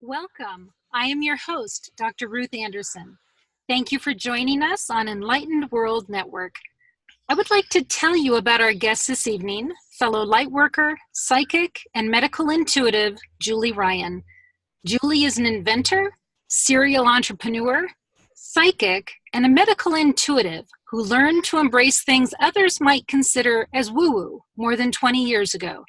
Welcome. I am your host, Dr. Ruth Anderson. Thank you for joining us on Enlightened World Network. I would like to tell you about our guest this evening, fellow lightworker, psychic, and medical intuitive, Julie Ryan. Julie is an inventor, serial entrepreneur, psychic, and a medical intuitive who learned to embrace things others might consider as woo-woo more than 20 years ago.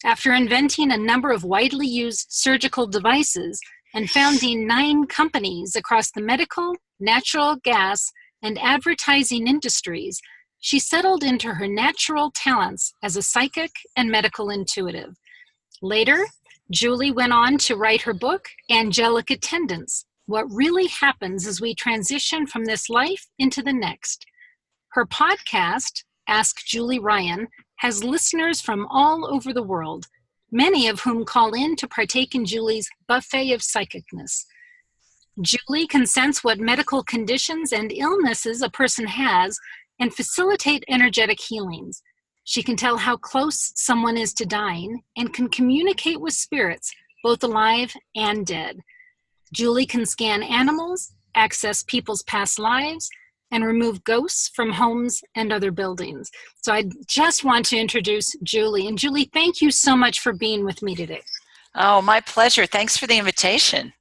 After inventing a number of widely used surgical devices and founding 9 companies across the medical, natural gas, and advertising industries, she settled into her natural talents as a psychic and medical intuitive. Later, Julie went on to write her book, Angelic Attendants: What Really Happens as We Transition from This Life into the Next. Her podcast, Ask Julie Ryan, has listeners from all over the world, many of whom call in to partake in Julie's buffet of psychicness. Julie can sense what medical conditions and illnesses a person has and facilitate energetic healings. She can tell how close someone is to dying and can communicate with spirits, both alive and dead. Julie can scan animals, access people's past lives, and remove ghosts from homes and other buildings. So I just want to introduce Julie. And Julie, thank you so much for being with me today. Oh, my pleasure. Thanks for the invitation.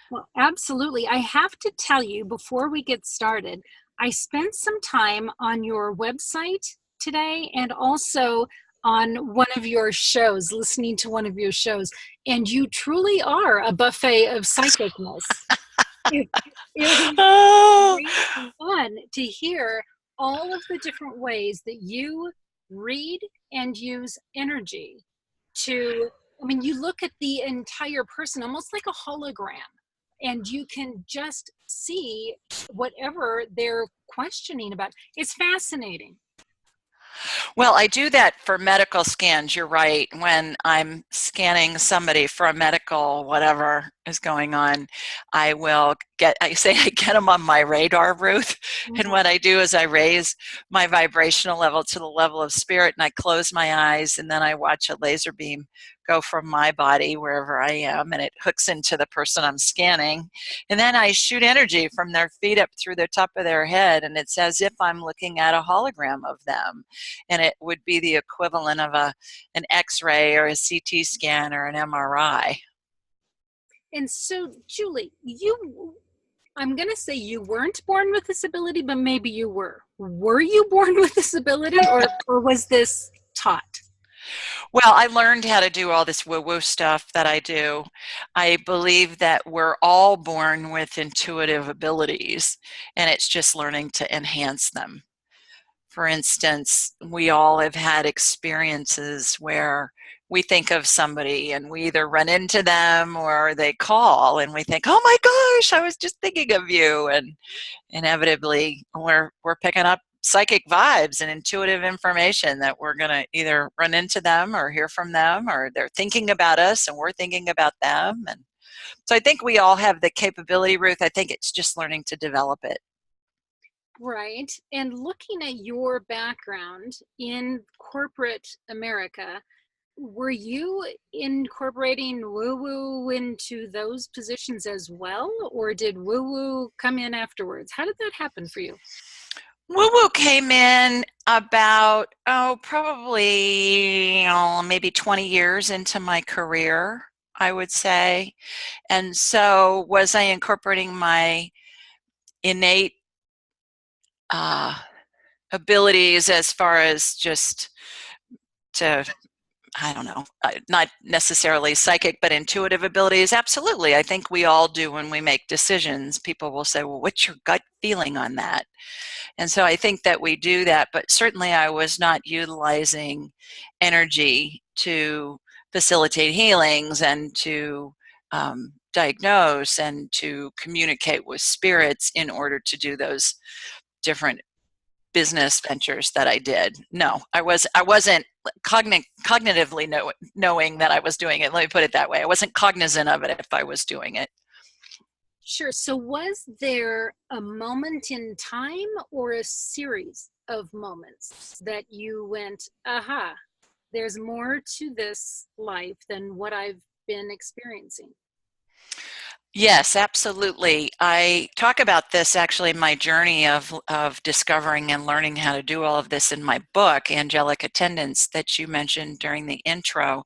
Well, absolutely. I have to tell you before we get started, I spent some time on your website today and also on one of your shows, listening to one of your shows, and you truly are a buffet of psychicness. It was really fun to hear all of the different ways that you read and use energy to, you look at the entire person almost like a hologram, and you can just see whatever they're questioning about. It's fascinating. Well, I do that for medical scans. You're right. When I'm scanning somebody for a medical whatever is going on, I get them on my radar, Ruth. Mm-hmm. And what I do is I raise my vibrational level to the level of spirit, and I close my eyes, and then I watch a laser beam go from my body wherever I am, and it hooks into the person I'm scanning. And then I shoot energy from their feet up through the top of their head, and it's as if I'm looking at a hologram of them. And it would be the equivalent of an X-ray or a CT scan or an MRI. And so, Julie, I'm going to say you weren't born with this ability, but maybe you were. Were you born with this ability, or was this taught? Well, I learned how to do all this woo-woo stuff that I do. I believe that we're all born with intuitive abilities, and it's just learning to enhance them. For instance, we all have had experiences where we think of somebody and we either run into them or they call and we think, oh my gosh, I was just thinking of you. And inevitably we're picking up psychic vibes and intuitive information that we're going to either run into them or hear from them, or they're thinking about us and we're thinking about them. And so I think we all have the capability, Ruth. I think it's just learning to develop it. Right. And looking at your background in corporate America, were you incorporating woo-woo into those positions as well, or did woo-woo come in afterwards? How did that happen for you? Woo-woo came in about, probably maybe 20 years into my career, I would say. And so was I incorporating my innate abilities as far as just to, I don't know, not necessarily psychic, but intuitive abilities? Absolutely. I think we all do when we make decisions. People will say, well, what's your gut feeling on that? And so I think that we do that, but certainly I was not utilizing energy to facilitate healings and to diagnose and to communicate with spirits in order to do those different business ventures that I did. No, I wasn't cognitively knowing that I was doing it. Let me put it that way. I wasn't cognizant of it if I was doing it. Sure. So was there a moment in time or a series of moments that you went, aha, there's more to this life than what I've been experiencing? Yes, absolutely. I talk about this actually in my journey of discovering and learning how to do all of this in my book, Angelic Attendance, that you mentioned during the intro.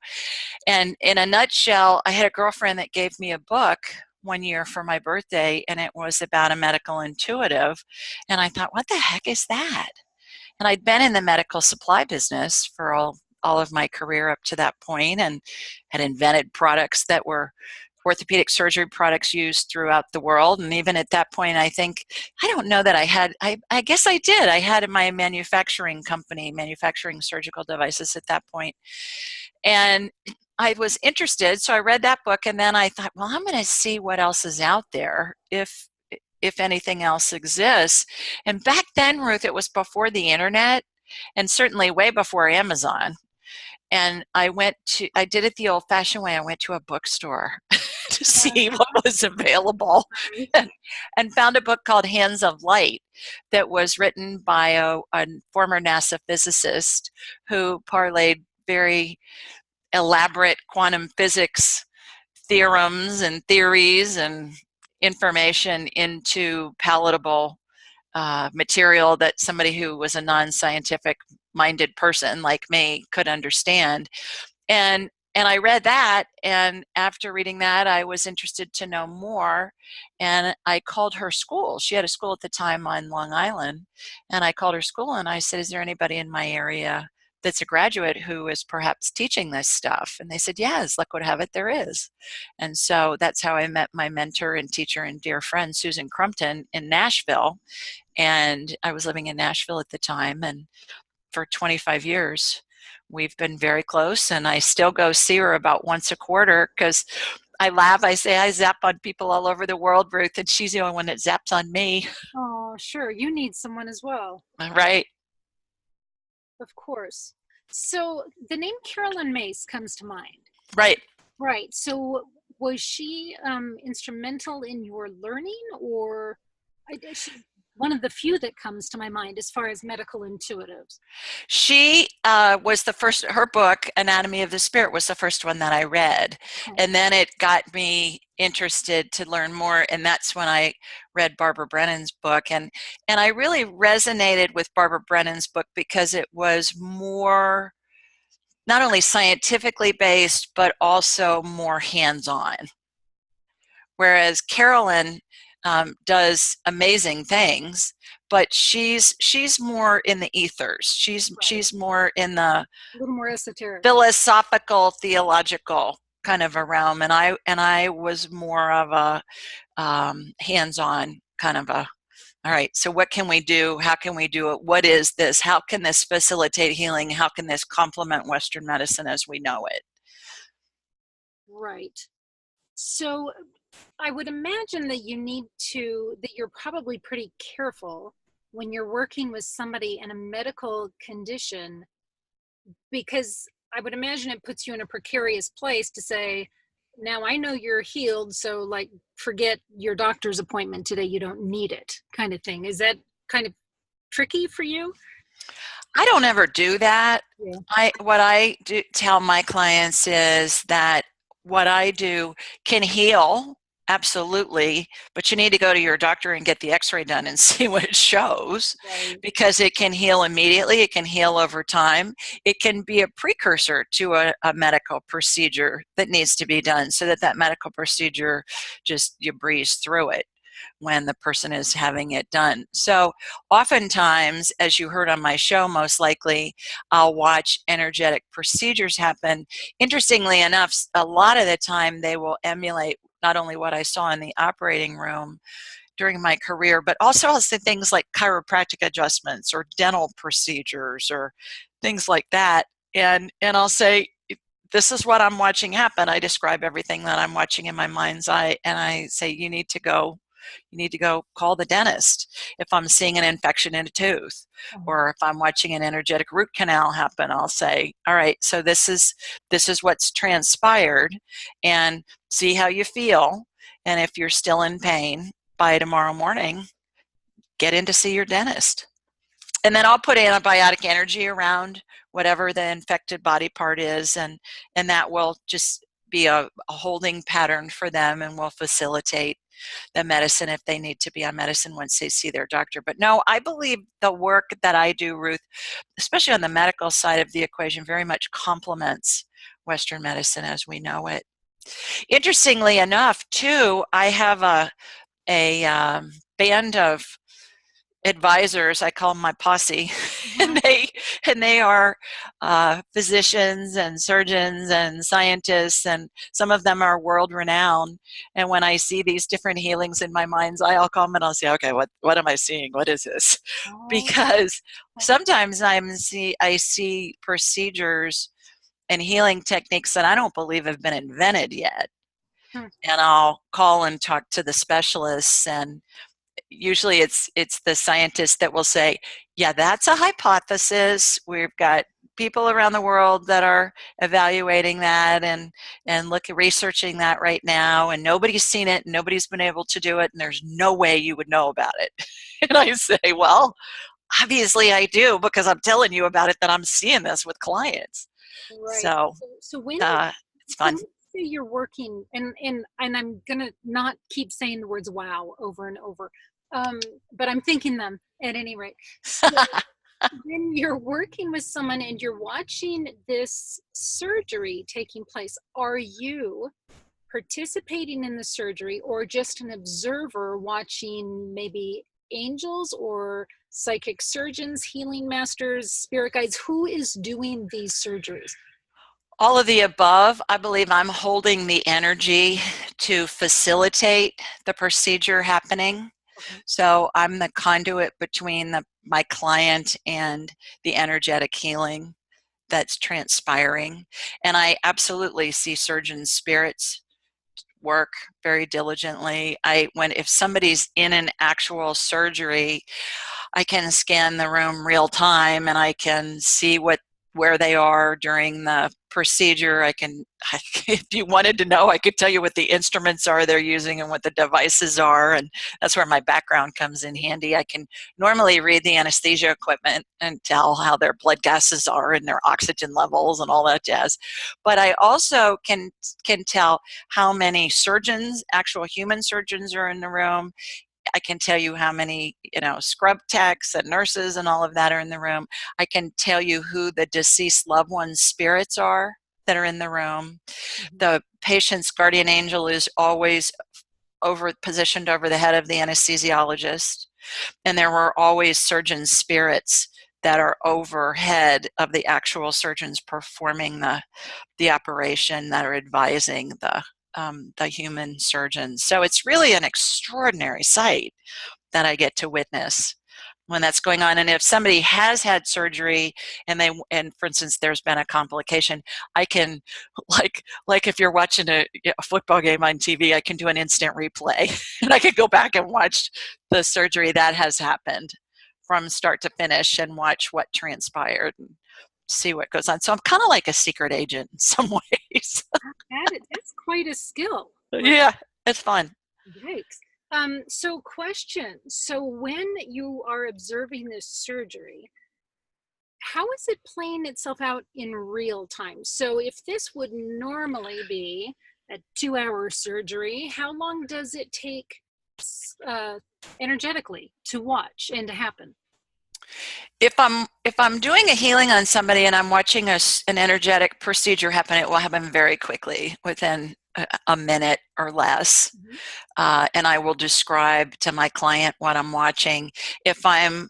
And in a nutshell, I had a girlfriend that gave me a book one year for my birthday, and it was about a medical intuitive. And I thought, what the heck is that? And I'd been in the medical supply business for all of my career up to that point and had invented products that were orthopedic surgery products used throughout the world. And even at that point, I think, I don't know that I had, I guess I did. I had my manufacturing company, manufacturing surgical devices at that point. And I was interested, so I read that book, and then I thought, well, I'm going to see what else is out there, if anything else exists. And back then, Ruth, it was before the internet, and certainly way before Amazon. And I did it the old-fashioned way. I went to a bookstore to see what was available, and found a book called Hands of Light that was written by a former NASA physicist who parlayed very elaborate quantum physics theorems and theories and information into palatable material that somebody who was a non-scientific minded person like me could understand. And I read that, and after reading that, I was interested to know more, and I called her school. She had a school at the time on Long Island, and I called her school and I said, is there anybody in my area that's a graduate who is perhaps teaching this stuff? And they said, yes, luck would have it, there is. And so that's how I met my mentor and teacher and dear friend, Susan Crumpton, in Nashville. And I was living in Nashville at the time, and for 25 years we've been very close, and I still go see her about once a quarter because I laugh. I say I zap on people all over the world, Ruth, and she's the only one that zaps on me. Oh, sure. You need someone as well. Right. Of course. So the name Carolyn Mace comes to mind. Right. Right. So was she instrumental in your learning, or one of the few that comes to my mind as far as medical intuitives? She was the first, her book, Anatomy of the Spirit, was the first one that I read. And then it got me interested to learn more. And that's when I read Barbara Brennan's book. And I really resonated with Barbara Brennan's book because it was more, not only scientifically based, but also more hands-on. Whereas Carolyn does amazing things, but she's more in the ethers. She's more in the a little more esoteric, philosophical, theological kind of a realm, and I was more of a hands-on kind of a. All right, so what can we do? How can we do it? What is this? How can this facilitate healing? How can this complement Western medicine as we know it? Right. So I would imagine that you're probably pretty careful when you're working with somebody in a medical condition, because I would imagine it puts you in a precarious place to say, now I know you're healed, so like forget your doctor's appointment today, you don't need it, kind of thing. Is that kind of tricky for you? I don't ever do that. Yeah. What I do tell my clients is that what I do can heal, absolutely, but you need to go to your doctor and get the x-ray done and see what it shows, Right. because it can heal immediately, it can heal over time, it can be a precursor to a medical procedure that needs to be done, so that medical procedure, just you breeze through it when the person is having it done. So oftentimes, as you heard on my show, most likely, I'll watch energetic procedures happen. Interestingly enough, a lot of the time they will emulate not only what I saw in the operating room during my career, but also I'll say things like chiropractic adjustments or dental procedures or things like that. And I'll say, this is what I'm watching happen. I describe everything that I'm watching in my mind's eye, and I say, you need to go call the dentist if I'm seeing an infection in a tooth. Or if I'm watching an energetic root canal happen, I'll say, all right, so this is what's transpired, and see how you feel. And if you're still in pain by tomorrow morning, get in to see your dentist. And then I'll put antibiotic energy around whatever the infected body part is, and that will just be a holding pattern for them, and we'll facilitate the medicine if they need to be on medicine once they see their doctor. But no, I believe the work that I do, Ruth, especially on the medical side of the equation, very much complements Western medicine as we know it. Interestingly enough, too, I have a band of advisors. I call them my posse, and they are physicians and surgeons and scientists, and some of them are world renowned. And when I see these different healings in my mind's eye, I'll come and I'll say, okay, what am I seeing? What is this? Because sometimes I see procedures and healing techniques that I don't believe have been invented yet. And I'll call and talk to the specialists, and usually it's the scientists that will say, yeah, that's a hypothesis. We've got people around the world that are evaluating that and researching that right now, and nobody's seen it, and nobody's been able to do it, and there's no way you would know about it. And I say, well, obviously I do, because I'm telling you about it, that I'm seeing this with clients. Right. So when it's fun. You're working, and I'm gonna not keep saying the words wow over and over, but I'm thinking them at any rate. So when you're working with someone and you're watching this surgery taking place, are you participating in the surgery, or just an observer watching maybe angels or psychic surgeons, healing masters, spirit guides? Who is doing these surgeries? All of the above. I believe I'm holding the energy to facilitate the procedure happening. So I'm the conduit between my client and the energetic healing that's transpiring. And I absolutely see surgeon spirits work very diligently. If somebody's in an actual surgery, I can scan the room real time, and I can see where they are during the procedure. If you wanted to know, I could tell you what the instruments are they're using and what the devices are, and that's where my background comes in handy. I can normally read the anesthesia equipment and tell how their blood gases are and their oxygen levels and all that jazz. But I also can tell how many surgeons, actual human surgeons, are in the room. I can tell you how many, scrub techs and nurses and all of that are in the room. I can tell you who the deceased loved one's spirits are that are in the room. The patient's guardian angel is always positioned over the head of the anesthesiologist. And there were always surgeon spirits that are overhead of the actual surgeons performing the operation, that are advising the human surgeons. So it's really an extraordinary sight that I get to witness when that's going on. And if somebody has had surgery and for instance, there's been a complication, I can, like if you're watching a football game on TV, I can do an instant replay and I can go back and watch the surgery that has happened from start to finish and watch what transpired and see what goes on. So I'm kind of like a secret agent in some ways. That's quite a skill. Right? Yeah, it's fun. Yikes. So question. So when you are observing this surgery, how is it playing itself out in real time? So if this would normally be a 2-hour surgery, how long does it take energetically to watch and to happen? If I'm doing a healing on somebody and I'm watching an energetic procedure happen, it will happen very quickly, within a minute or less. And I will describe to my client what I'm watching. If I'm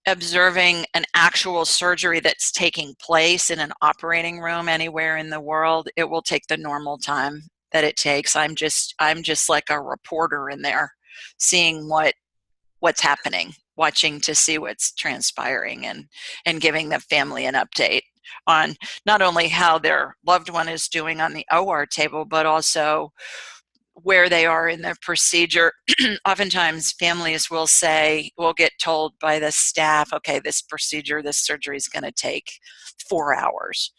observing an actual surgery that's taking place in an operating room anywhere in the world, it will take the normal time that it takes. I'm just like a reporter in there, seeing what's happening, watching to see what's transpiring, and giving the family an update on not only how their loved one is doing on the OR table, but also where they are in the procedure. Oftentimes families will get told by the staff, okay, this surgery is going to take 4 hours.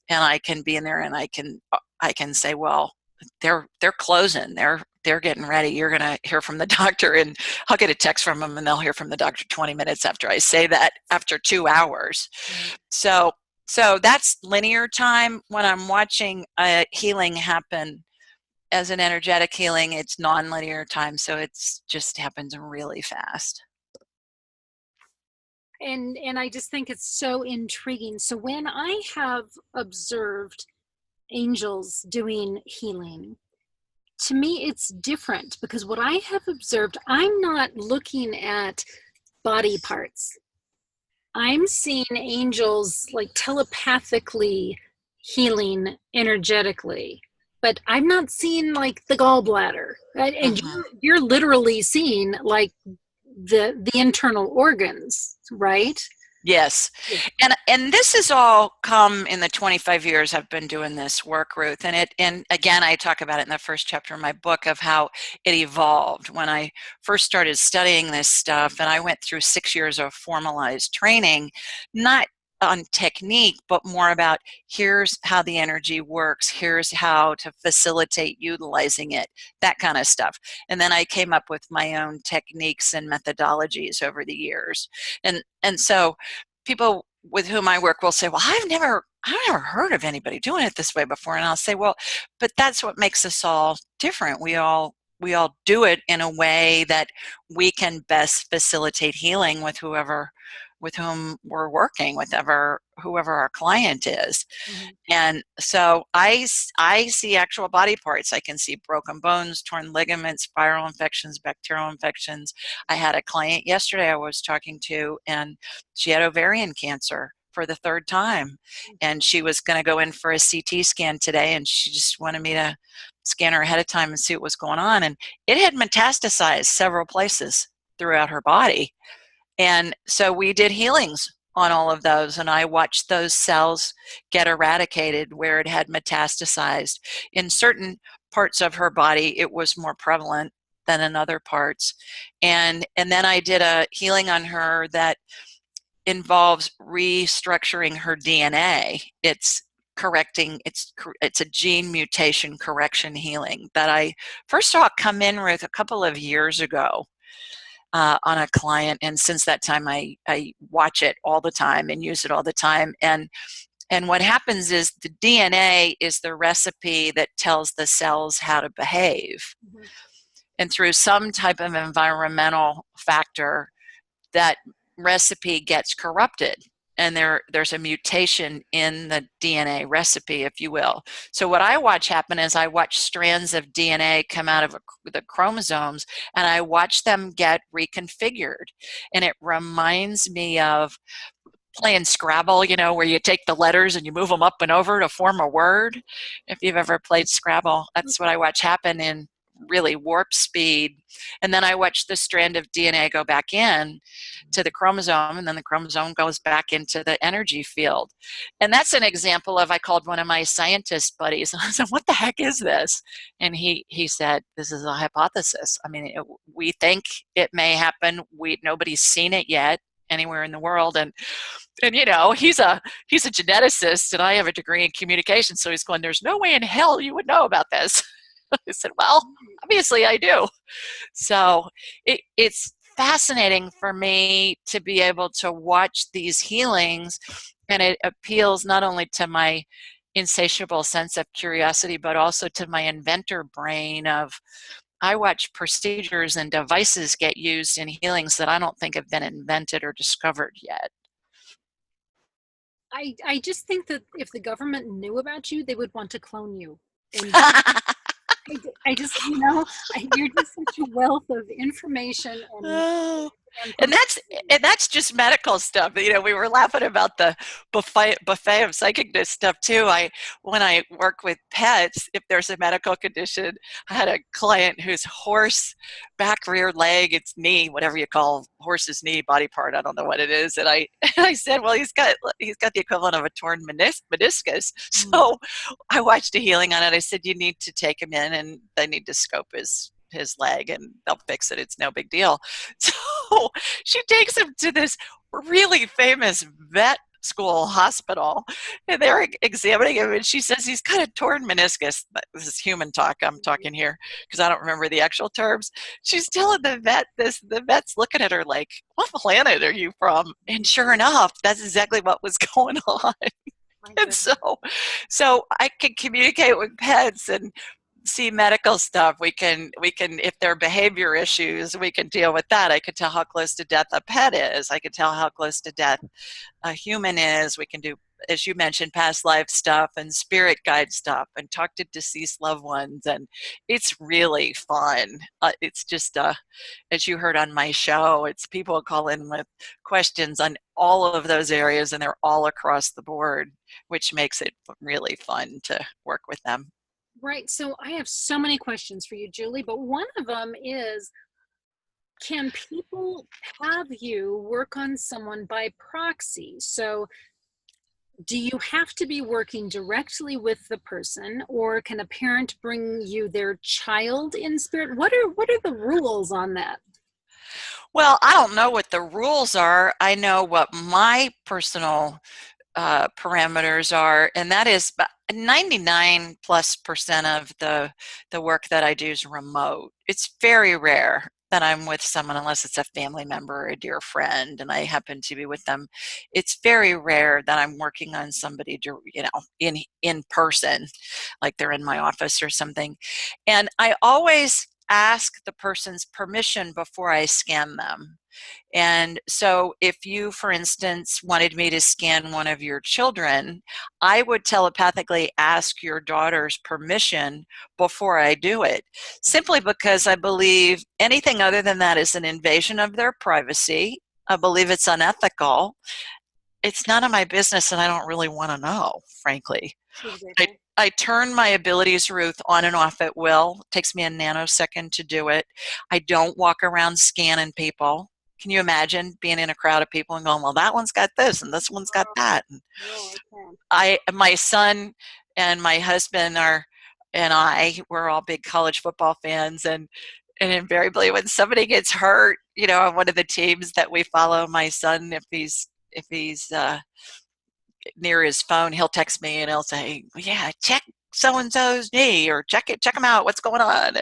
And I can be in there and I can say, well, they're closing, they're getting ready. You're going to hear from the doctor, and I'll get a text from them and they'll hear from the doctor 20 minutes after I say that, after 2 hours. So So that's linear time. When I'm watching a healing happen as an energetic healing, it's non-linear time, so it's just happens really fast. And I just think it's so intriguing. So when I have observed angels doing healing, to me it's different because what I have observed, I'm not looking at body parts. I'm seeing angels like telepathically healing energetically, but I'm not seeing like the gallbladder. And Mm-hmm. you're literally seeing like the internal organs, right? Yes. Yeah. And this has all come in the 25 years I've been doing this work, Ruth. And again, I talk about it in the first chapter of my book of how it evolved when I first started studying this stuff. And I went through 6 years of formalized training, not on technique, but more about here's how the energy works, here's how to facilitate utilizing it, that kind of stuff. And then I came up with my own techniques and methodologies over the years. And so people with whom I work will say, well, I've never heard of anybody doing it this way before. And I'll say, well, but that's what makes us all different. We all do it in a way that we can best facilitate healing with whom we're working, with whoever our client is. Mhm. And so I see actual body parts. I can see broken bones, torn ligaments, viral infections, bacterial infections. I had a client yesterday I was talking to, and she had ovarian cancer for the third time. And she was going to go in for a CT scan today, and she just wanted me to scan her ahead of time and see what was going on. And it had metastasized several places throughout her body. And so we did healings on all of those, and I watched those cells get eradicated where it had metastasized. In certain parts of her body, it was more prevalent than in other parts. And then I did a healing on her that involves restructuring her DNA. It's it's a gene mutation correction healing that I first saw come in with a couple of years ago on a client, and since that time I watch it all the time and use it all the time. And what happens is the DNA is the recipe that tells the cells how to behave. Mhm. And through some type of environmental factor, that recipe gets corrupted. And there's a mutation in the DNA recipe, if you will. So what I watch happen is I watch strands of DNA come out of the chromosomes, and I watch them get reconfigured. And it reminds me of playing Scrabble, where you take the letters and you move them up and over to form a word. If you've ever played Scrabble, that's what I watch happen in really warp speed. And then I watch the strand of DNA go back in to the chromosome, and then the chromosome goes back into the energy field. And that's an example of, I called one of my scientist buddies and I said, what the heck is this? And he said, this is a hypothesis. I mean, we think it may happen. Nobody's seen it yet anywhere in the world. And he's a geneticist, and I have a degree in communication, so he's going, there's no way in hell you would know about this. I said, well, obviously I do. So it's fascinating for me to be able to watch these healings, and it appeals not only to my insatiable sense of curiosity, but also to my inventor brain of, I watch procedures and devices get used in healings that I don't think have been invented or discovered yet. I just think that if the government knew about you, they would want to clone you. And I just, you're just such a wealth of information Oh, and and that's just medical stuff. We were laughing about the buffet of psychicness stuff too. When I work with pets, if there's a medical condition, I had a client whose horse back rear leg, its knee, whatever you call horse's knee, body part, I don't know what it is, and I I said, well, he's got the equivalent of a torn meniscus. So I watched a healing on it. I said, you need to take him in, and they need to scope his leg, and they'll fix it. It's no big deal. So she takes him to this really famous vet school hospital, and they're examining him, and she says he's got a torn meniscus. This is human talk I'm talking here because I don't remember the actual terms. She's telling the vet this. The vet's looking at her like, what planet are you from? And sure enough, that's exactly what was going on. My And goodness. so I can communicate with pets and see medical stuff. We can if there are behavior issues, we can deal with that. I could tell how close to death a pet is. I could tell how close to death a human is. We can do, as you mentioned, past life stuff and spirit guide stuff and talk to deceased loved ones. And it's really fun. It's just, as you heard on my show, it's people call in with questions on all of those areas and they're all across the board, which makes it really fun to work with them. Right. So I have so many questions for you, Julie, but one of them is, can people have you work on someone by proxy? So do you have to be working directly with the person, or can a parent bring you their child in spirit? What are the rules on that? Well, I don't know what the rules are. I know what my personal parameters are, and that is 99+% of the work that I do is remote. It's very rare that I'm with someone unless it's a family member or a dear friend and I happen to be with them. It's very rare that I'm working on somebody to, in person, like they're in my office or something. And I always ask the person's permission before I scan them. And so if you, for instance, wanted me to scan one of your children, I would telepathically ask your daughter's permission before I do it, simply because I believe anything other than that is an invasion of their privacy. I believe it's unethical. It's none of my business, and I don't really want to know, frankly. I, Exactly. I turn my abilities, Ruth, on and off at will. It takes me a nanosecond to do it. I don't walk around scanning people. Can you imagine being in a crowd of people and going, well, that one's got this and this one's got that? And No, I can't. my son and my husband we're all big college football fans, and invariably when somebody gets hurt, on one of the teams that we follow, my son, if he's near his phone, he'll text me and he'll say, yeah, check so and so's knee, or check them out, what's going on,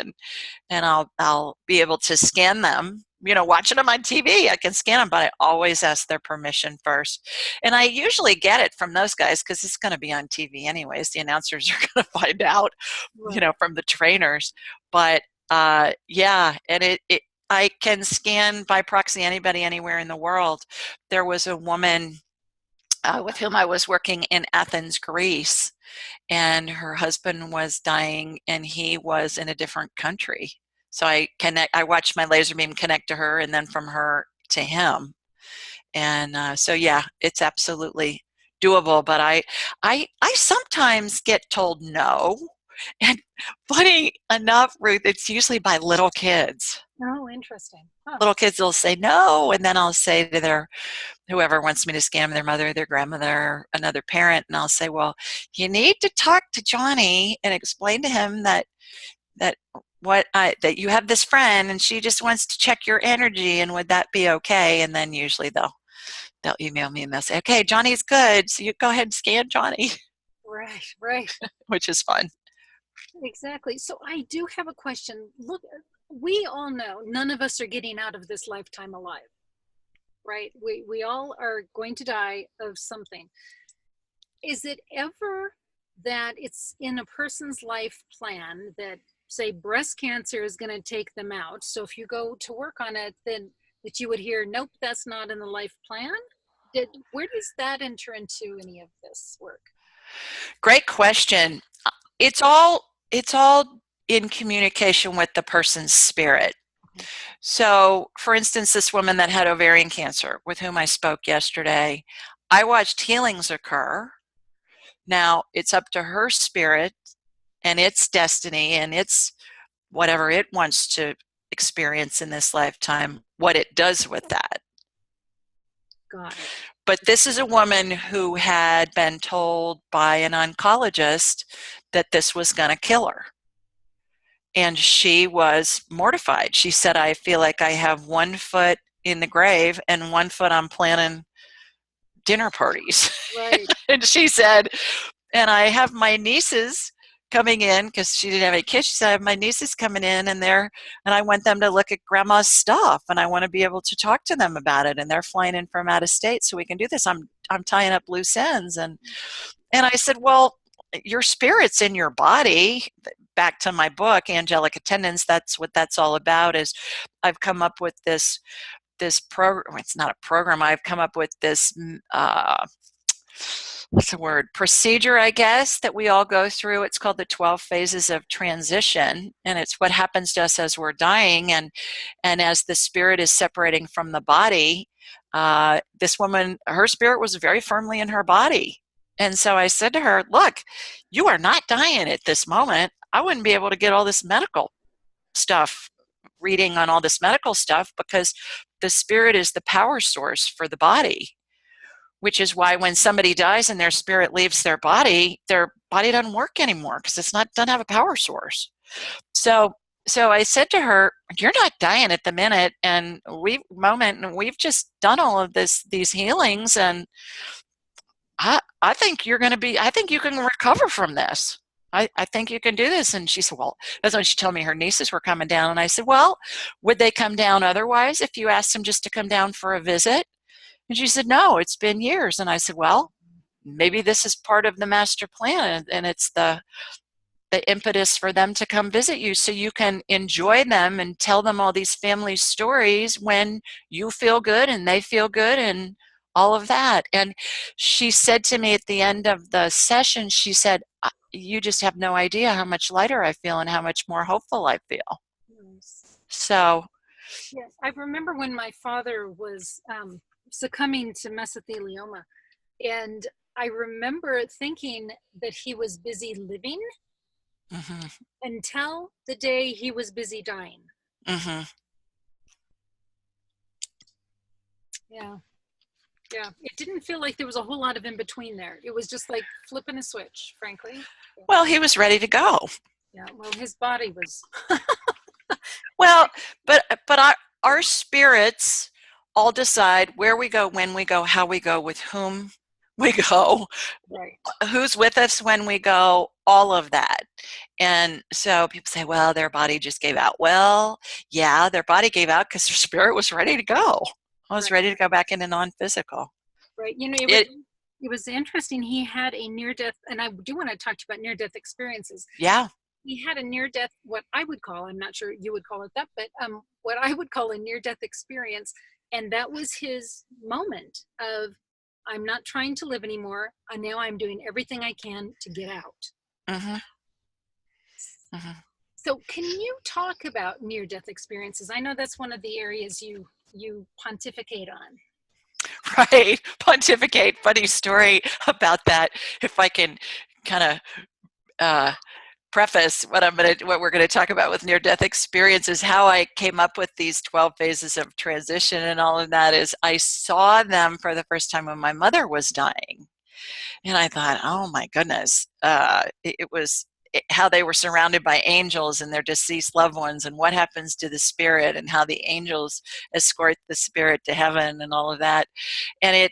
and I'll be able to scan them. Watching them on TV, I can scan them, but I always ask their permission first. And I usually get it from those guys because it's going to be on TV anyways. The announcers are going to find out, Right. from the trainers. But yeah, and I can scan by proxy anybody anywhere in the world. There was a woman with whom I was working in Athens, Greece, and her husband was dying and he was in a different country. So I watched my laser beam connect to her and then from her to him. And so, yeah, it's absolutely doable. But I sometimes get told no. And funny enough, Ruth, it's usually by little kids. Oh, interesting. Huh. Little kids will say no, and then I'll say to whoever wants me to scam their mother, their grandmother, another parent, and I'll say, well, you need to talk to Johnny and explain to him that that you have this friend and she just wants to check your energy, and would that be okay? And then usually they'll email me and they'll say, okay, Johnny's good, so you go ahead and scan Johnny, Right, right. which is fun. Exactly. So I do have a question. Look, we all know none of us are getting out of this lifetime alive, right? We all are going to die of something. Is it ever that it's in a person's life plan that, say, breast cancer is going to take them out? So if you go to work on it, then that you would hear, nope, that's not in the life plan? Where does that enter into any of this work? Great question. It's all in communication with the person's spirit. So, for instance, this woman that had ovarian cancer with whom I spoke yesterday, I watched healings occur. Now, it's up to her spirit and its destiny and its whatever it wants to experience in this lifetime, what it does with that. Got it. But this is a woman who had been told by an oncologist that this was going to kill her. And she was mortified. She said, I feel like I have one foot in the grave and one foot I'm planning dinner parties. Right. And she said, and I have my nieces coming in, because she didn't have any kids. She said, I have my nieces coming in and I want them to look at grandma's stuff and I want to be able to talk to them about it. And they're flying in from out of state so we can do this. I'm tying up loose ends. And And I said, well, your spirit's in your body. Back to my book, Angelic Attendance, that's what that's all about. Is I've come up with this program. It's not a program. I've come up with this what's the word, procedure, I guess, that we all go through. It's called the 12 phases of transition, and it's what happens to us as we're dying, and as the spirit is separating from the body. This woman, her spirit was very firmly in her body, and so I said to her, look, you are not dying at this moment. I wouldn't be able to get all this medical stuff, reading on all this medical stuff, because the spirit is the power source for the body, which is why when somebody dies and their spirit leaves their body doesn't work anymore, because doesn't have a power source. So I said to her, you're not dying at the minute, and we've just done all of these healings, and I think you can recover from this. I think you can do this. And she said, well, that's when she told me her nieces were coming down. And I said, well, would they come down otherwise if you asked them just to come down for a visit? And she said, no, it's been years. And I said, well, maybe this is part of the master plan, and it's the impetus for them to come visit you, so you can enjoy them and tell them all these family stories when you feel good and they feel good and all of that. And she said to me at the end of the session, she said, you just have no idea how much lighter I feel and how much more hopeful I feel. Nice. So Yes, I remember when my father was succumbing to mesothelioma, and I remember thinking that he was busy living until the day he was busy dying. Yeah. Yeah. It didn't feel like there was a whole lot of in between there. It was just like flipping a switch, frankly. Well, he was ready to go. Yeah. Well, his body was. Well, but our spirits all decide where we go, when we go, how we go, with whom we go, right, who's with us when we go, all of that. And so people say, well, their body just gave out. Well, yeah, their body gave out because their spirit was ready to go. I was ready to go back into non-physical. Right. You know, it was interesting. He had a near-death, and I do want to talk to you about near-death experiences. Yeah. He had a near-death, what I would call, I'm not sure you would call it that, but what I would call a near-death experience. And that was his moment of, I'm not trying to live anymore. Now I'm doing everything I can to get out. So can you talk about near-death experiences? I know that's one of the areas you pontificate on. Right. Pontificate. Funny story about that. If I can kind of preface what we're going to talk about with near-death experiences, how I came up with these 12 phases of transition and all of that is I saw them for the first time when my mother was dying. And I thought, oh my goodness, it was how they were surrounded by angels and their deceased loved ones, and what happens to the spirit, and how the angels escort the spirit to heaven and all of that. And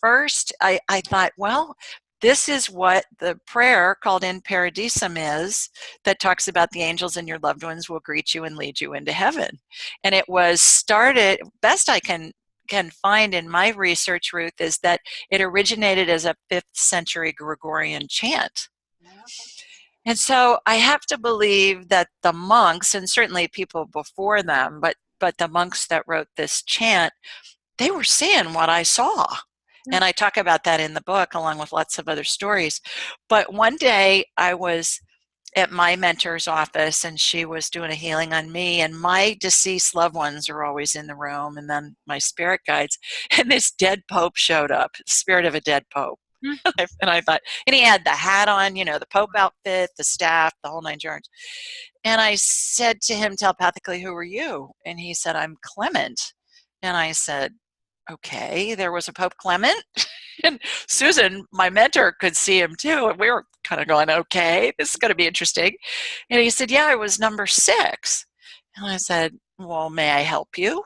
first I thought, well, this is what the prayer called In Paradisum is, that talks about the angels and your loved ones will greet you and lead you into heaven. And it was started, best I can find in my research, Ruth, is that it originated as a 5th century Gregorian chant. And so I have to believe that the monks, and certainly people before them, but the monks that wrote this chant, they were seeing what I saw. And I talk about that in the book along with lots of other stories. But one day I was at my mentor's office, and she was doing a healing on me, and my deceased loved ones are always in the room, and then my spirit guides, and this dead pope showed up, the spirit of a dead pope. And I thought, and he had the hat on, the pope outfit, the staff, the whole 9 yards. And I said to him telepathically, who are you? And he said, I'm Clement. And I said, okay, there was a Pope Clement. And Susan, my mentor, could see him too. And we were kind of going, okay, this is going to be interesting. And he said, yeah, I was number 6. And I said, well, may I help you?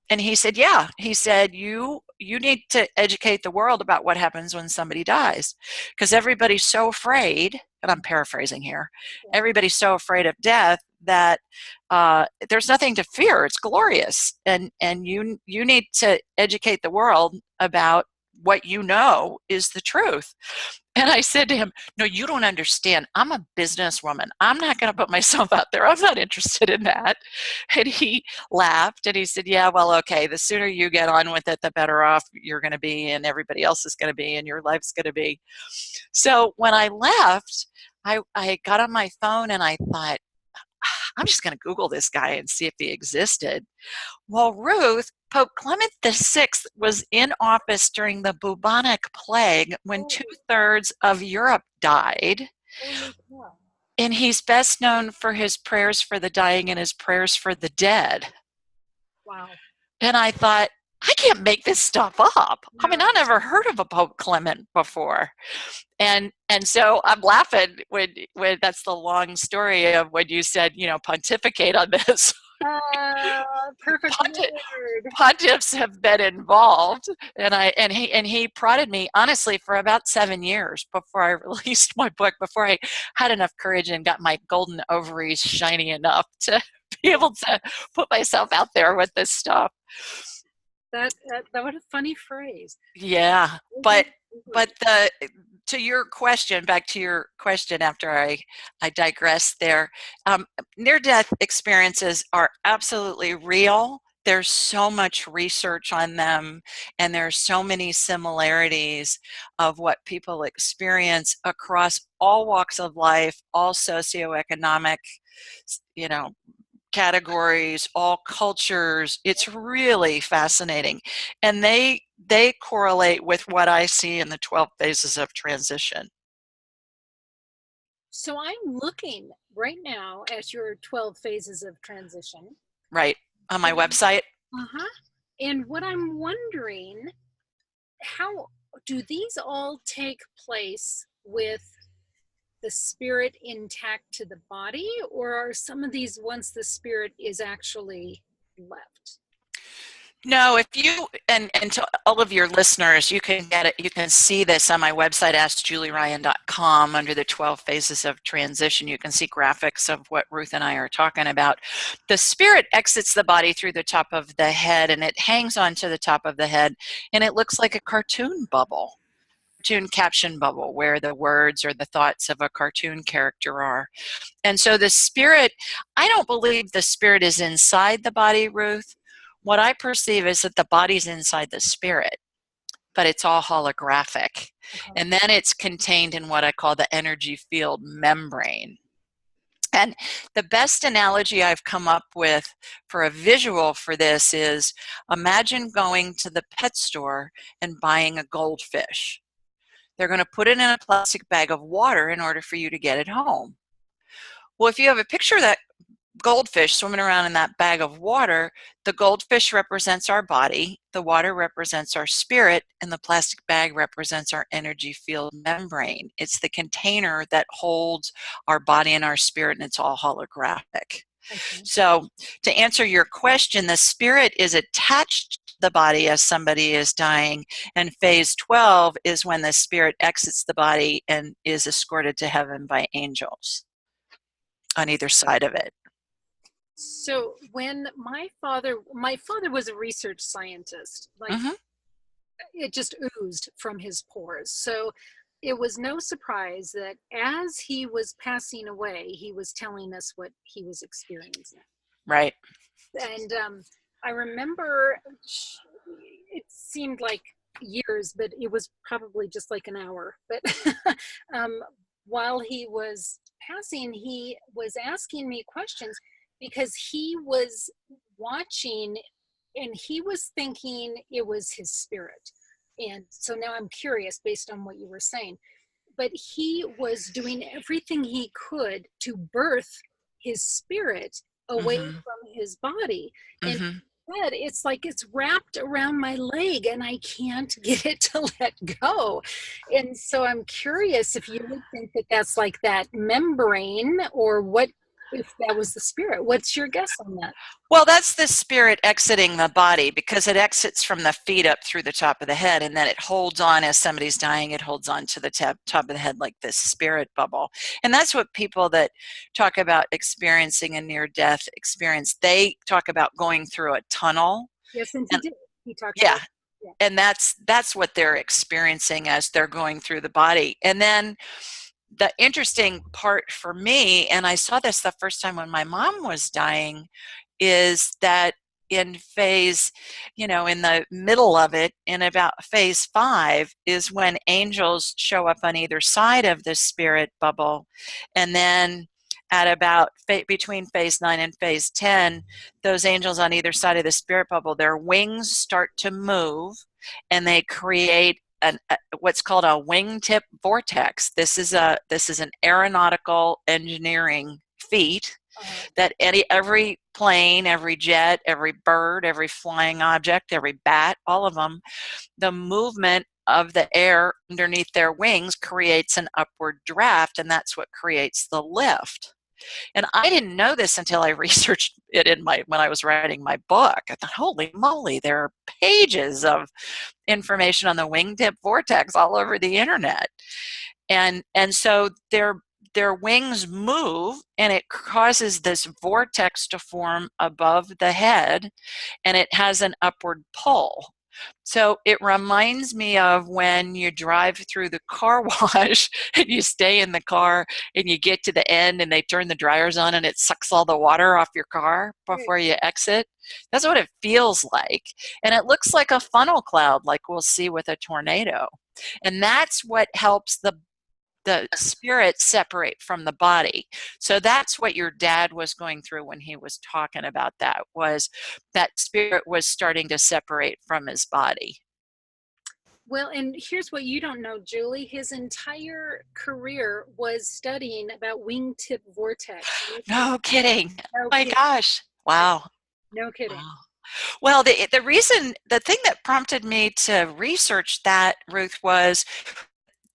And he said, yeah. He said, you need to educate the world about what happens when somebody dies. Because everybody's so afraid, and I'm paraphrasing here, everybody's so afraid of death that there's nothing to fear. It's glorious. And you need to educate the world about what you know is the truth. And I said to him, no, you don't understand. I'm a businesswoman. I'm not going to put myself out there. I'm not interested in that. And he laughed and he said, yeah, well, okay, the sooner you get on with it, the better off you're going to be and everybody else is going to be and your life's going to be. So when I left, I got on my phone and I thought, I'm just going to Google this guy and see if he existed. Well, Ruth, Pope Clement VI was in office during the bubonic plague when 2/3 of Europe died. And he's best known for his prayers for the dying and his prayers for the dead. Wow. And I thought, I can't make this stuff up. No. I mean, I never heard of a Pope Clement before. And so I'm laughing when that's the long story of when you said, pontificate on this. Perfect Pontiffs have been involved, and he prodded me honestly for about 7 years before I released my book, before I had enough courage and got my golden ovaries shiny enough to be able to put myself out there with this stuff. That what a funny phrase. Yeah, but to your question, back to your question after I digress there, near-death experiences are absolutely real. There's so much research on them, and there's so many similarities of what people experience across all walks of life, all socioeconomic, categories, all cultures. It's really fascinating. And they correlate with what I see in the 12 phases of transition. So I'm looking right now at your 12 phases of transition. Right, on my website. Uh-huh. And what I'm wondering, how do these all take place with the spirit intact to the body, or are some of these once the spirit is actually left? No, if you, and to all of your listeners, you can get it, you can see this on my website, askjulieryan.com, under the 12 phases of transition. You can see graphics of what Ruth and I are talking about. The spirit exits the body through the top of the head, and it hangs onto the top of the head, and it looks like a cartoon bubble. Cartoon caption bubble where the words or the thoughts of a cartoon character are. And so the spirit, I don't believe the spirit is inside the body, Ruth. What I perceive is that the body's inside the spirit, but it's all holographic. Okay. And then it's contained in what I call the energy field membrane. And the best analogy I've come up with for a visual for this is, imagine going to the pet store and buying a goldfish. They're going to put it in a plastic bag of water in order for you to get it home. Well, if you have a picture of that goldfish swimming around in that bag of water, the goldfish represents our body, the water represents our spirit, and the plastic bag represents our energy field membrane. It's the container that holds our body and our spirit, and it's all holographic. Okay. So to answer your question, the spirit is attached to the body as somebody is dying, and phase 12 is when the spirit exits the body and is escorted to heaven by angels on either side of it. So when my father was a research scientist, like it just oozed from his pores. So it was no surprise that as he was passing away, he was telling us what he was experiencing. Right. And I remember it seemed like years, but it was probably just like an hour. But while he was passing, he was asking me questions because he was watching and he was thinking it was his spirit. And so now I'm curious based on what you were saying, but he was doing everything he could to birth his spirit away from his body. And it's like it's wrapped around my leg and I can't get it to let go. And so I'm curious if you would think that that's like that membrane, or what, if that was the spirit. What's your guess on that? Well, that's the spirit exiting the body, because it exits from the feet up through the top of the head, and then it holds on as somebody's dying. It holds on to the top of the head like this spirit bubble. And that's what people that talk about experiencing a near-death experience, they talk about going through a tunnel. Yes, and he did. He talked about about Yeah. and that's what they're experiencing as they're going through the body. And then the interesting part for me, and I saw this the first time when my mom was dying, is that in phase, in the middle of it, in about phase 5, is when angels show up on either side of the spirit bubble. And then at about between phase 9 and phase 10, those angels on either side of the spirit bubble, their wings start to move and they create what's called a wingtip vortex. This is an aeronautical engineering feat that every plane, every jet, every bird, every flying object, every bat, all of them, the movement of the air underneath their wings creates an upward draft, and that's what creates the lift. And I didn't know this until I researched it when I was writing my book. I thought, holy moly, there are pages of information on the wingtip vortex all over the internet. And so their wings move, and it causes this vortex to form above the head, and it has an upward pull. So it reminds me of when you drive through the car wash and you stay in the car and you get to the end and they turn the dryers on and it sucks all the water off your car before you exit. That's what it feels like. And it looks like a funnel cloud like we'll see with a tornado. And that's what helps the spirit separate from the body. So that's what your dad was going through when he was talking about that, was that spirit was starting to separate from his body. Well, and here's what you don't know, Julie. His entire career was studying about wingtip vortex. No kidding. No Oh my kidding. gosh. Wow. No kidding. Wow. Well, the thing that prompted me to research that, Ruth, was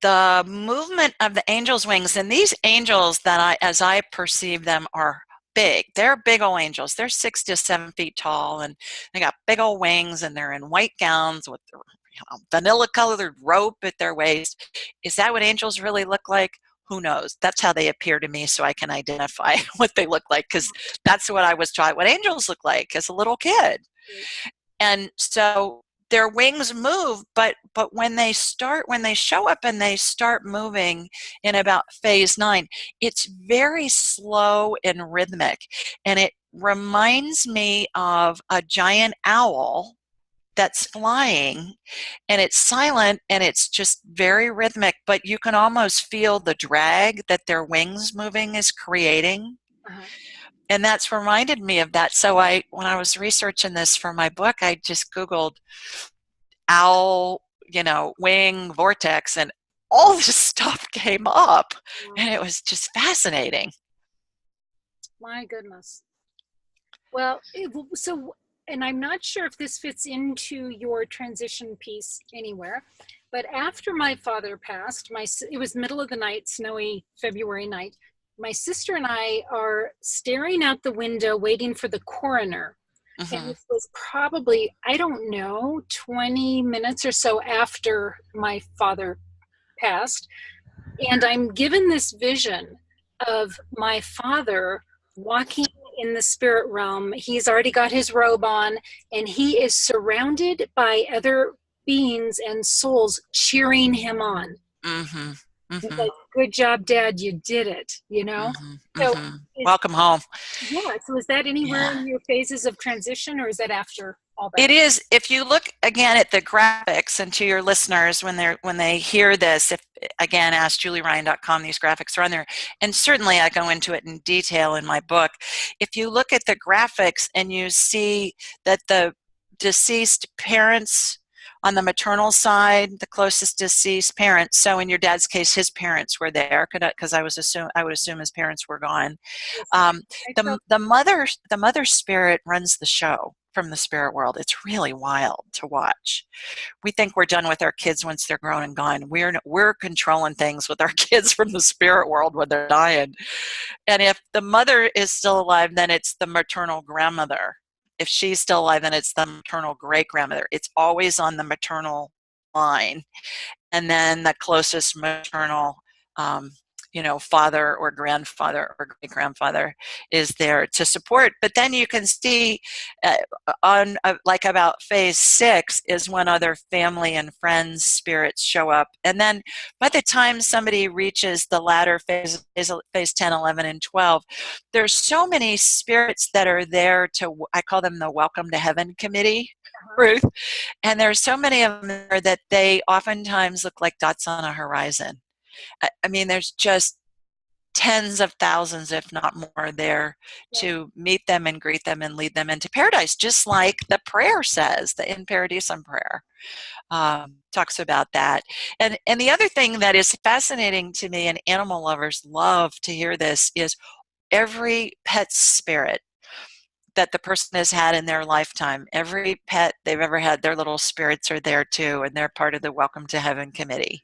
the movement of the angels' wings. And these angels as I perceive them, are big. They're big old angels. They're 6 to 7 feet tall, and they got big old wings, and they're in white gowns with vanilla colored rope at their waist. Is that what angels really look like? Who knows? That's how they appear to me, so I can identify what they look like, because that's what I was taught what angels look like as a little kid. And so their wings move, but when they show up and they start moving in about phase 9, it's very slow and rhythmic, and it reminds me of a giant owl that's flying, and it's silent and it's just very rhythmic, but you can almost feel the drag that their wings moving is creating. And that's reminded me of that. So when I was researching this for my book, I just Googled owl, wing vortex, and all this stuff came up, and it was just fascinating. My goodness. Well, and I'm not sure if this fits into your transition piece anywhere, but after my father passed, it was middle of the night, snowy February night. My sister and I are staring out the window waiting for the coroner. And this was probably, I don't know, 20 minutes or so after my father passed. And I'm given this vision of my father walking in the spirit realm. He's already got his robe on, and he is surrounded by other beings and souls cheering him on. He's like, good job, Dad, you did it, So welcome home. Yeah, so is that anywhere in your phases of transition, or is that after all that? It is. If you look again at the graphics, and to your listeners, when they hear this, again, askjulieryan.com, these graphics are on there, and certainly I go into it in detail in my book. If you look at the graphics and you see that the deceased parents on the maternal side, the closest deceased parents, so in your dad's case, his parents were there, because I would assume his parents were gone. The mother spirit runs the show from the spirit world. It's really wild to watch. We think we're done with our kids once they're grown and gone. We're controlling things with our kids from the spirit world when they're dying. And if the mother is still alive, then it's the maternal grandmother. If she's still alive, then it's the maternal great-grandmother. It's always on the maternal line. And then the closest maternal father or grandfather or great grandfather is there to support. But then you can see on like about phase 6 is when other family and friends spirits show up. And then by the time somebody reaches the latter phase 10, 11, and 12, there's so many spirits that are there I call them the Welcome to Heaven Committee, Ruth. And there's so many of them there that they oftentimes look like dots on a horizon. I mean, there's just tens of thousands, if not more, there to meet them and greet them and lead them into paradise, just like the prayer says, the In Paradisum prayer talks about that. And the other thing that is fascinating to me, and animal lovers love to hear this, is every pet spirit that the person has had in their lifetime, every pet they've ever had, their little spirits are there too, and they're part of the Welcome to Heaven Committee.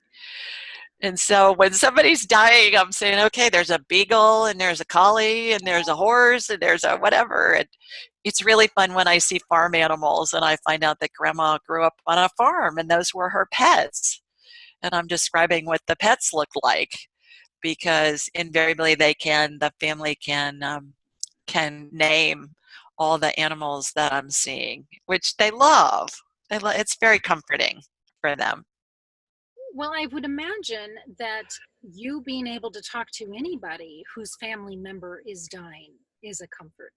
And so when somebody's dying, I'm saying, okay, there's a beagle and there's a collie and there's a horse and there's a whatever. And it's really fun when I see farm animals and I find out that grandma grew up on a farm and those were her pets. And I'm describing what the pets look like, because invariably the family can name all the animals that I'm seeing, which they love. It's very comforting for them. Well, I would imagine that you being able to talk to anybody whose family member is dying is a comfort.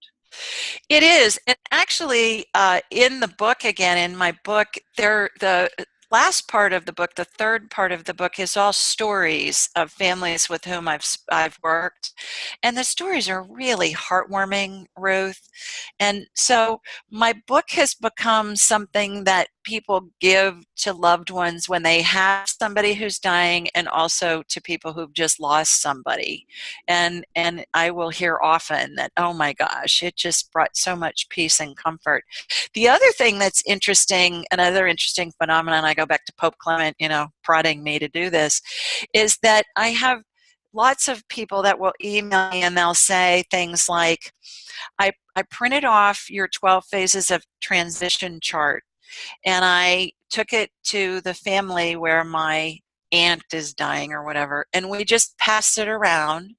It is. And actually, in the book, again, in my book, the last part of the book, the third part of the book, is all stories of families with whom I've worked. And the stories are really heartwarming, Ruth. And so my book has become something that people give to loved ones when they have somebody who's dying, and also to people who've just lost somebody. And I will hear often that, oh my gosh, it just brought so much peace and comfort. The other thing that's interesting, another interesting phenomenon, I go back to Pope Clement, prodding me to do this, is that I have lots of people that will email me and they'll say things like, I printed off your 12 phases of transition chart and I took it to the family where my aunt is dying or whatever, and we just passed it around,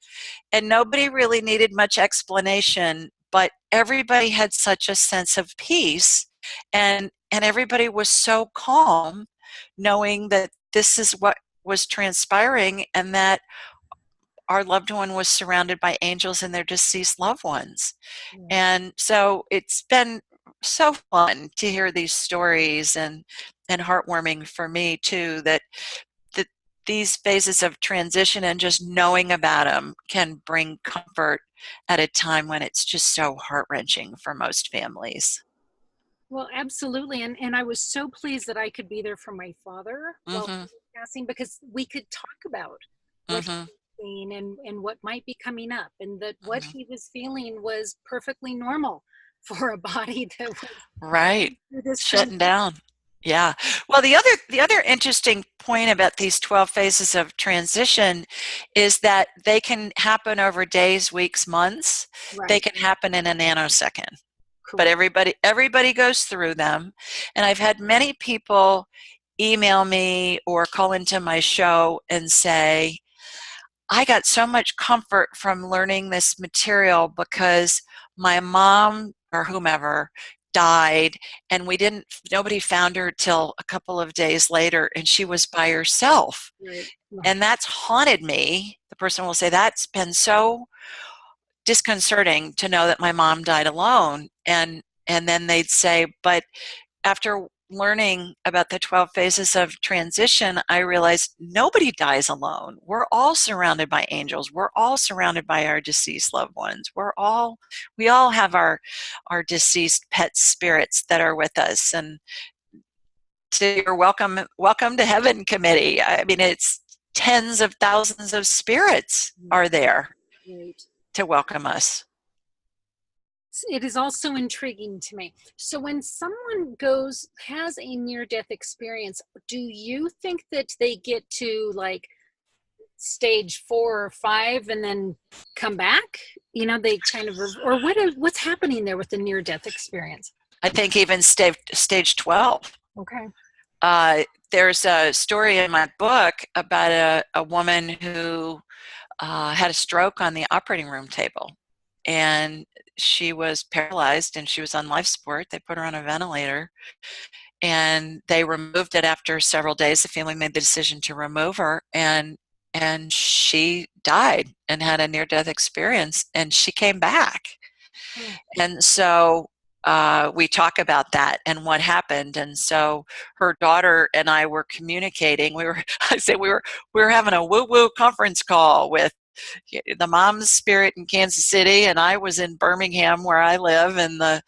and nobody really needed much explanation, but everybody had such a sense of peace, and everybody was so calm knowing that this is what was transpiring and that our loved one was surrounded by angels and their deceased loved ones. And so it's been so fun to hear these stories, and heartwarming for me too, that these phases of transition and just knowing about them can bring comfort at a time when it's just so heart-wrenching for most families. Well, absolutely. And I was so pleased that I could be there for my father while he Mm-hmm. was passing, because we could talk about what he Mm-hmm. was seeing and what might be coming up, and that what Mm-hmm. he was feeling was perfectly normal for a body that was Right. through this Shutting transition. down. Yeah. Well, the other interesting point about these 12 phases of transition is that they can happen over days, weeks, months. They Right. can happen in a nanosecond. But Correct. everybody goes through them. And I've had many people email me or call into my show and say, I got so much comfort from learning this material because my mom or whomever died, and nobody found her till a couple of days later, and she was by herself. Right. And that's haunted me. The person will say, that's been so disconcerting to know that my mom died alone. And then they'd say, but after learning about the 12 phases of transition, I realized nobody dies alone. We're all surrounded by angels. We're all surrounded by our deceased loved ones. We all have our deceased pet spirits that are with us. And to your welcome to heaven committee, I mean, it's tens of thousands of spirits are there Right. to welcome us. It is also intriguing to me. So when someone has a near-death experience, do you think that they get to like stage 4 or 5 and then come back? They kind of, or what's happening there with the near-death experience? I think even stage 12. Okay. There's a story in my book about a woman who had a stroke on the operating room table, and she was paralyzed and she was on life support. They put her on a ventilator, and they removed it after several days. The family made the decision to remove her, and she died and had a near-death experience, and she came back. Oh. And so we talk about that and what happened. And so her daughter and I were communicating. I say we were having a woo-woo conference call with the mom's spirit in Kansas City, and I was in Birmingham where I live, and the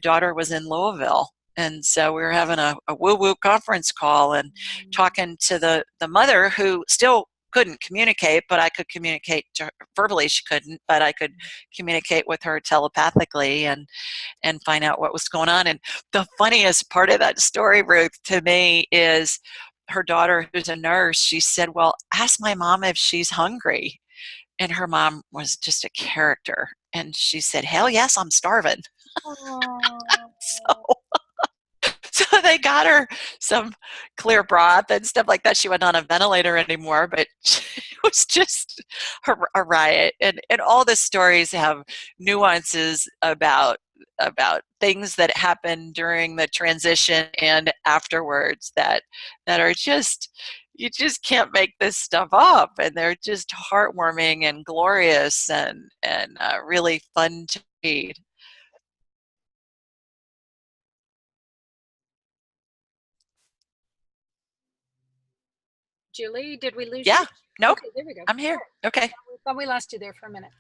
daughter was in Louisville. And so we were having a woo-woo conference call and talking to the mother, who still couldn't communicate, but I could communicate to her verbally. She couldn't, but I could communicate with her telepathically and find out what was going on. And the funniest part of that story, Ruth, to me, is her daughter, who's a nurse. She said, "Well, ask my mom if she's hungry." And her mom was just a character. And she said, "Hell yes, I'm starving." Oh. So so they got her some clear broth and stuff like that. She wasn't on a ventilator anymore, but it was just a riot. And all the stories have nuances about things that happen during the transition and afterwards that are just, you just can't make this stuff up, and they're just heartwarming and glorious and really fun to read. Julie, did we lose you? Yeah, nope, Okay, there we go. I'm here. Okay. Thought we lost you there for a minute.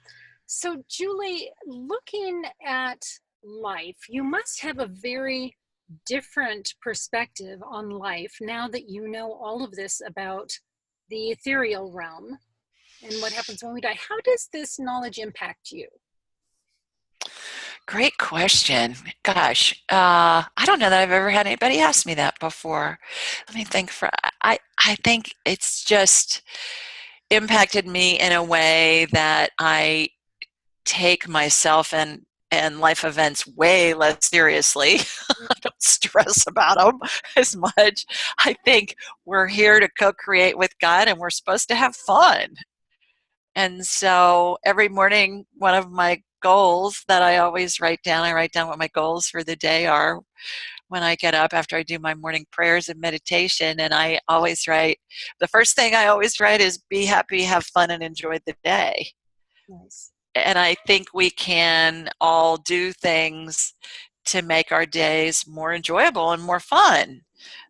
So, Julie, looking at life, you must have a very different perspective on life now that you know all of this about the ethereal realm and what happens when we die. How does this knowledge impact you? Great question. Gosh, I don't know that I've ever had anybody ask me that before. Let me think. I think it's just impacted me in a way that I take myself and life events way less seriously. I don't stress about them as much. I think we're here to co-create with God, and we're supposed to have fun. And so every morning, one of my goals that I always I write down what my goals for the day are when I get up after I do my morning prayers and meditation. And I always write, the first thing I always write is be happy, have fun, and enjoy the day. Nice. And I think we can all do things to make our days more enjoyable and more fun.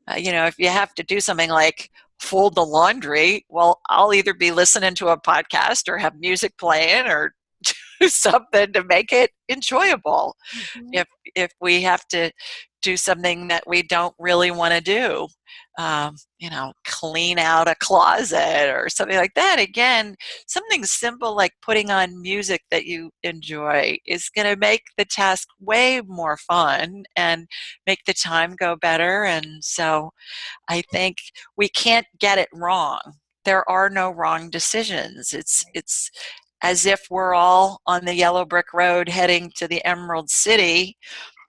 If you have to do something like fold the laundry, well, I'll either be listening to a podcast or have music playing or do something to make it enjoyable. Mm-hmm. If we have to do something that we don't really want to do, clean out a closet or something like that. Again, something simple like putting on music that you enjoy is going to make the task way more fun and make the time go better. And so I think we can't get it wrong. There are no wrong decisions. It's as if we're all on the yellow brick road heading to the Emerald City,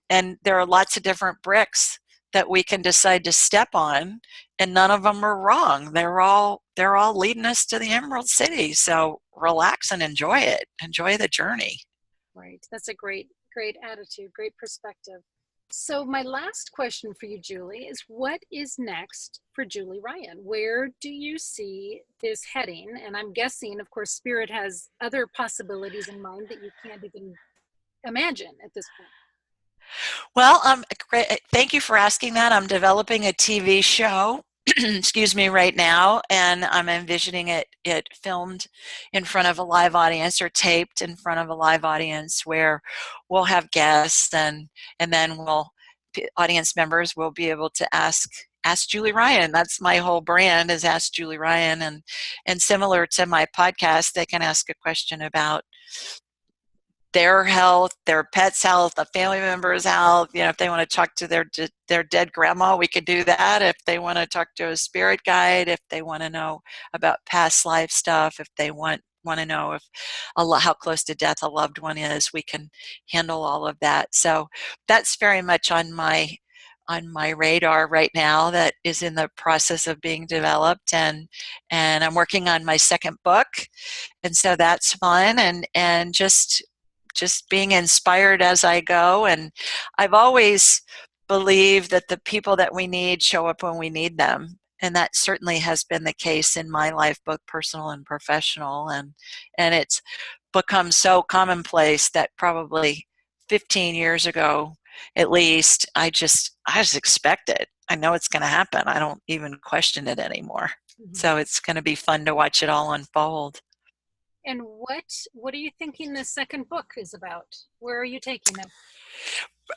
and there are lots of different bricks that we can decide to step on, and none of them are wrong. They're all leading us to the Emerald City. So relax and enjoy it. Enjoy the journey. Right. That's a great attitude, great perspective. So my last question for you, Julie, is what is next for Julie Ryan? Where do you see this heading? And I'm guessing, of course, Spirit has other possibilities in mind that you can't even imagine at this point. Well, thank you for asking that. I'm developing a TV show, excuse me, right now, and I'm envisioning it filmed in front of a live audience or taped in front of a live audience where we'll have guests and then audience members will be able to ask Julie Ryan. That's my whole brand, is Ask Julie Ryan, and similar to my podcast, they can ask a question about their health, their pet's health, a family member's health. If they want to talk to their dead grandma, we could do that. If they want to talk to a spirit guide, if they want to know about past life stuff, if they want to know how close to death a loved one is, we can handle all of that. So that's very much on my my radar right now that is in the process of being developed, and I'm working on my second book, and so that's fun, and just being inspired as I go. And I've always believed that the people that we need show up when we need them, and that certainly has been the case in my life, both personal and professional. And it's become so commonplace that probably 15 years ago at least, I just expect it. I know it's going to happen. I don't even question it anymore. So it's going to be fun to watch it all unfold. And what are you thinking the second book is about? Where are you taking them?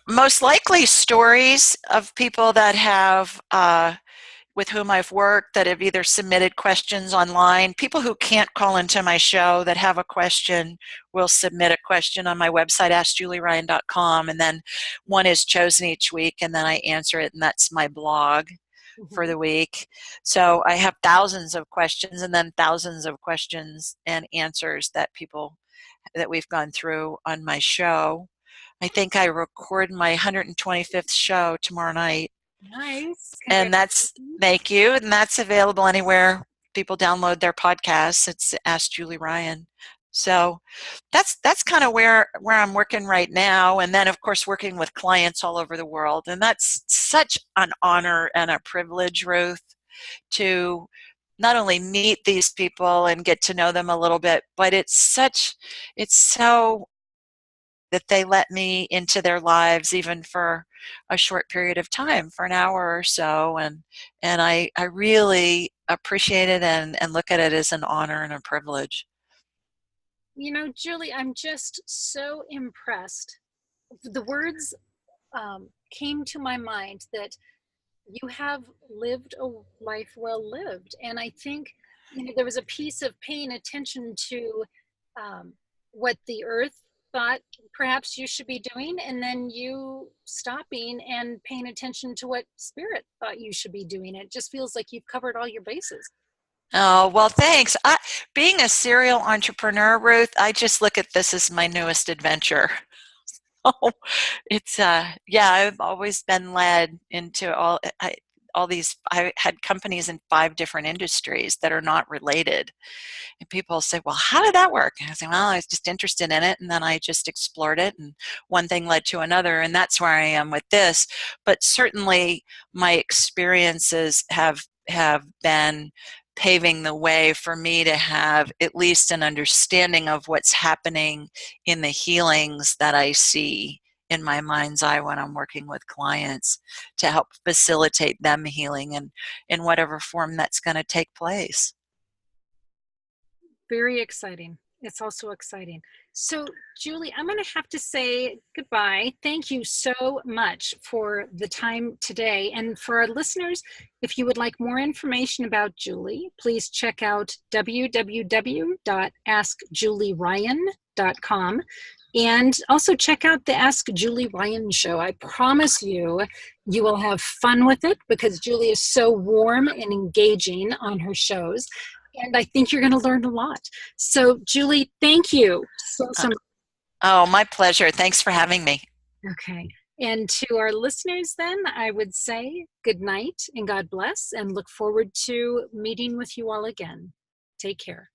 Most likely stories of people that have with whom I've worked that have either submitted questions online. People who can't call into my show that have a question will submit a question on my website, askjulieryan.com, and then one is chosen each week, and then I answer it, and that's my blog for the week. So I have thousands of questions, and then thousands of questions and answers that we've gone through on my show. I think I record my 125th show tomorrow night. Nice. And thank you. And that's available anywhere people download their podcasts. It's Ask Julie Ryan. So that's kind of where I'm working right now. And then, of course, working with clients all over the world. And that's such an honor and a privilege, Ruth, to not only meet these people and get to know them a little bit, but it's so that they let me into their lives even for a short period of time, for an hour or so. And I really appreciate it and look at it as an honor and a privilege. You know, Julie, I'm just so impressed. The words came to my mind that you have lived a life well lived. And I think, there was a piece of paying attention to what the earth thought perhaps you should be doing, and then you stopping and paying attention to what spirit thought you should be doing. It just feels like you've covered all your bases. Oh, well, thanks. Being a serial entrepreneur, Ruth, I just look at this as my newest adventure. Oh, it's yeah, I've always been led into all these. I had companies in 5 different industries that are not related. And people say, well, how did that work? And I say, well, I was just interested in it, and then I just explored it, and one thing led to another, and that's where I am with this. But certainly my experiences have been paving the way for me to have at least an understanding of what's happening in the healings that I see in my mind's eye when I'm working with clients, to help facilitate them healing in whatever form that's going to take place. Very exciting. It's also exciting. So, Julie, I'm going to have to say goodbye. Thank you so much for the time today. And for our listeners, if you would like more information about Julie, please check out www.askjulieryan.com. And also check out the Ask Julie Ryan show. I promise you will have fun with it, because Julie is so warm and engaging on her shows. And I think you're going to learn a lot. So, Julie, thank you so much. Oh, my pleasure. Thanks for having me. Okay. And to our listeners, then, I would say good night and God bless, and look forward to meeting with you all again. Take care.